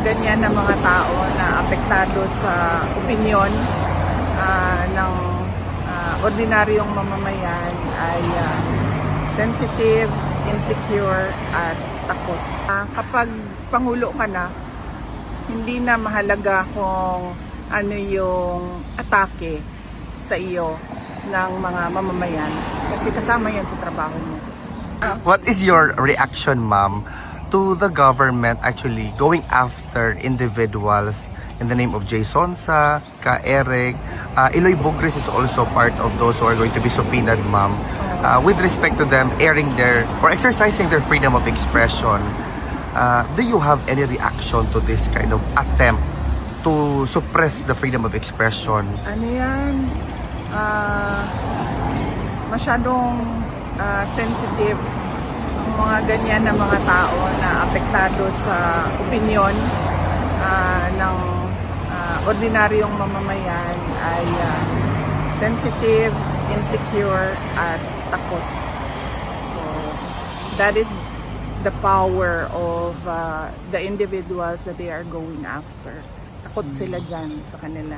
ganyan na mga tao na apektado sa opinyon ng ordinaryong mamamayan ay sensitive, insecure at takot. Kapag Pangulo ka na, hindi na mahalaga kung ano yung atake sa iyo ng mga mamamayan kasi kasama yan sa trabaho mo. What is your reaction, ma'am, to the government actually going after individuals in the name of Jay Sonsa, Ka Eric, Eloy Bugres is also part of those who are going to be subpoenaed, ma'am, with respect to them airing their or exercising their freedom of expression. Do you have any reaction to this kind of attempt to suppress the freedom of expression? Ano yan? Masyadong sensitive ang mga ganyan na mga tao na apektado sa opinyon ng ordinaryong mamamayan ay sensitive, insecure at takot. So that is the power of the individuals that they are going after. Takot sila dyan sa kanila.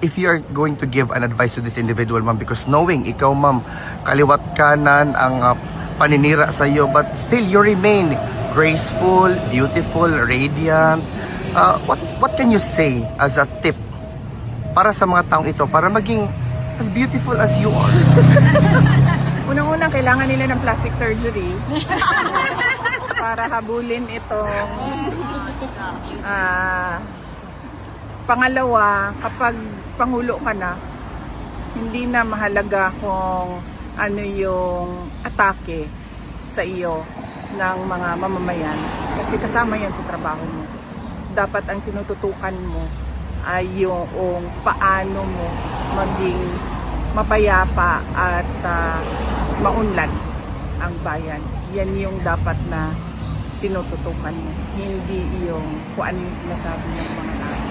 If you are going to give an advice to this individual, ma'am, because knowing ikaw, ma'am, kaliwat kanan ang paninira sa iyo, but still you remain graceful, beautiful, radiant. What can you say as a tip para sa mga taong ito para maging as beautiful as you are? Unang-una, kailangan nila ng plastic surgery para habulin itong pangalawa, kapag Pangulo ka na, hindi na mahalaga kung ano yung atake sa iyo ng mga mamamayan kasi kasama yan sa trabaho mo. Dapat ang tinututukan mo ay yung paano mo maging mapayapa at maunlad ang bayan. Yan yung dapat na tinututukan mo, hindi yung kung ano yung sinasabi ng mga tao.